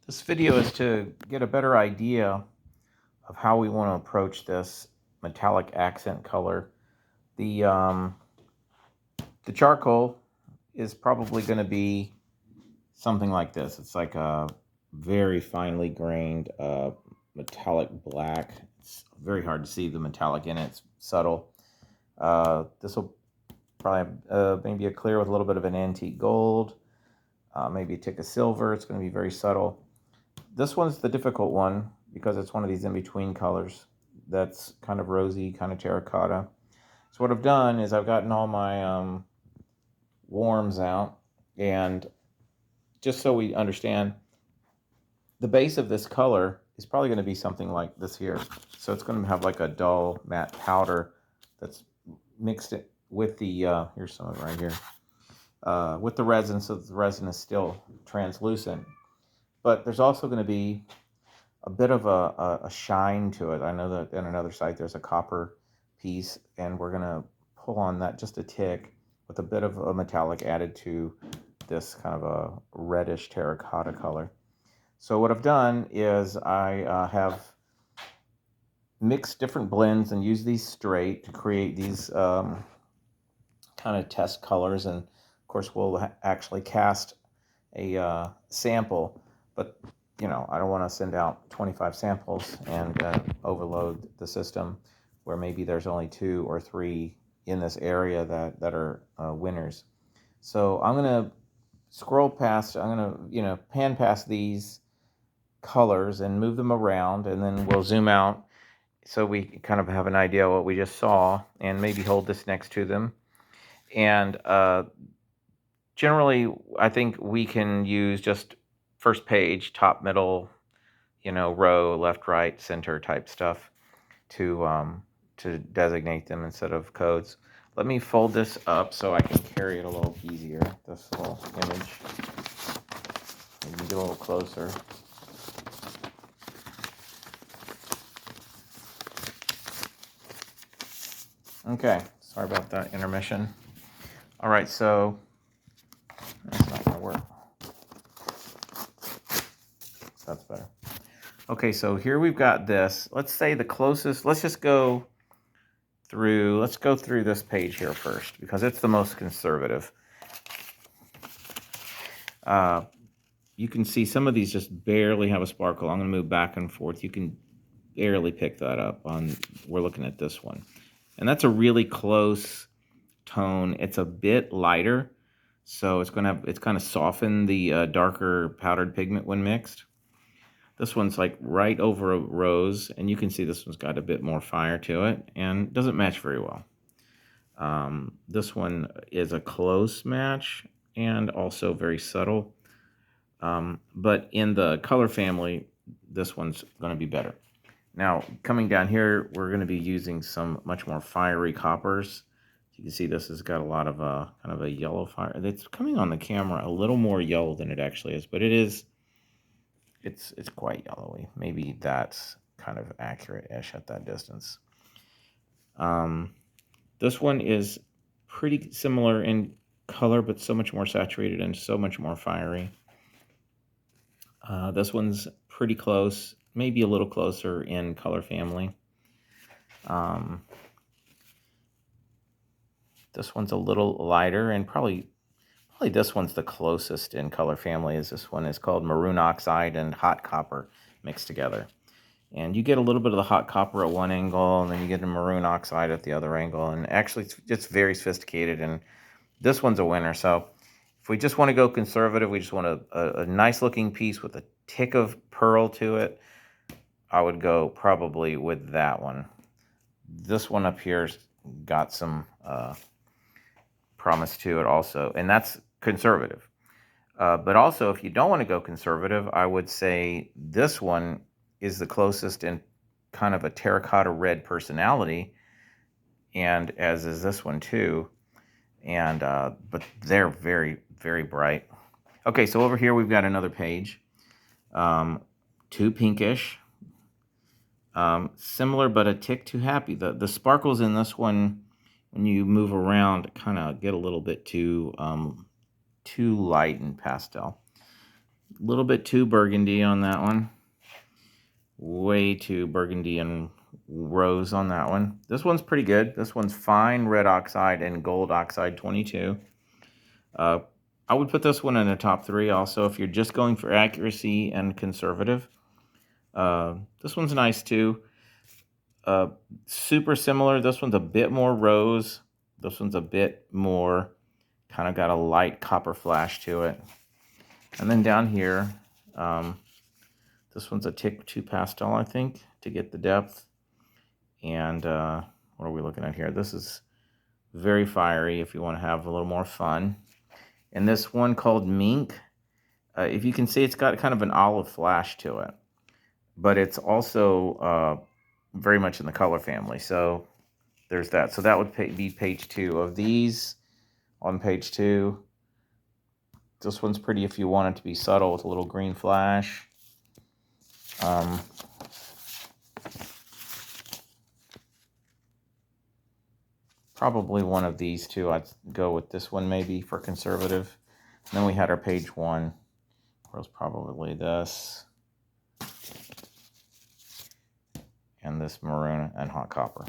This video is to get a better idea of how we want to approach this metallic accent color. The, um, the charcoal is probably going to be something like this. It's like a very finely grained metallic black. It's very hard to see the metallic in it. It's subtle. This will probably have maybe a clear with a little bit of an antique gold, maybe a tick of silver. It's going to be very subtle. This one's the difficult one because it's one of these in-between colors that's kind of rosy, kind of terracotta. So what I've done is I've gotten all my warms out, and just so we understand, the base of this color is probably going to be something like this here. So it's going to have like a dull matte powder that's mixed it with the, here's some of it right here, with the resin, so the resin is still translucent. But there's also going to be a bit of a shine to it. I know that in another site there's a copper piece, and we're going to pull on that just a tick with a bit of a metallic added to this kind of a reddish terracotta color. So what I've done is I have mixed different blends and used these straight to create these kind of test colors, and of course we'll actually cast a sample, but I don't want to send out 25 samples and overload the system where maybe there's only 2 or 3 in this area that are winners. So I'm going to scroll past, I'm going to pan past these colors and move them around, and then we'll zoom out so we kind of have an idea of what we just saw, and maybe hold this next to them. And generally, I think we can use just first page, top, middle, row, left, right, center type stuff to designate them instead of codes. Let me fold this up so I can carry it a little easier, this little image. Maybe get a little closer. Okay, sorry about that intermission. All right, so that's not going to work. That's better. Okay, so here we've got this. Let's say the closest, let's go through this page here first because it's the most conservative. You can see some of these just barely have a sparkle. I'm going to move back and forth. You can barely pick that up we're looking at this one. And that's a really close tone. It's a bit lighter, so it's kind of soften the darker powdered pigment when mixed. This one's like right over a rose, and you can see this one's got a bit more fire to it and doesn't match very well. This one is a close match and also very subtle. But in the color family, this one's going to be better. Now, coming down here, we're going to be using some much more fiery coppers. You can see this has got a lot of kind of a yellow fire. It's coming on the camera a little more yellow than it actually is, but it's quite yellowy. Maybe that's kind of accurate-ish at that distance. This one is pretty similar in color, but so much more saturated and so much more fiery. This one's pretty close, maybe a little closer in color family. This one's a little lighter, and probably this one's the closest in color family. Is this one is called Maroon Oxide and Hot Copper mixed together. And you get a little bit of the hot copper at one angle, and then you get the maroon oxide at the other angle. And actually, it's very sophisticated, and this one's a winner. So if we just want to go conservative, we just want a nice-looking piece with a tick of pearl to it, I would go probably with that one. This one up here's got some promise to it also, and that's conservative. But also, if you don't want to go conservative, I would say this one is the closest in kind of a terracotta red personality, and as is this one too. And but they're very, very bright. Okay, so over here we've got another page, too pinkish, similar but a tick too happy. The sparkles in this one, when you move around, kind of get a little bit too light and pastel. A little bit too burgundy on that one. Way too burgundy and rose on that one. This one's pretty good. This one's fine red oxide and gold oxide 22. I would put this one in the top 3 also if you're just going for accuracy and conservative. This one's nice too. Super similar. This one's a bit more rose. This one's a bit more, kind of got a light copper flash to it. And then down here, this one's a tick too pastel, I think, to get the depth. And what are we looking at here? This is very fiery if you want to have a little more fun. And this one called Mink, if you can see, it's got kind of an olive flash to it. But it's also very much in the color family. So there's that. So that would be page 2 of these. On page 2, this one's pretty if you want it to be subtle with a little green flash. Probably one of these two. I'd go with this one maybe for conservative. And then we had our page 1. Was probably this. And this maroon and hot copper.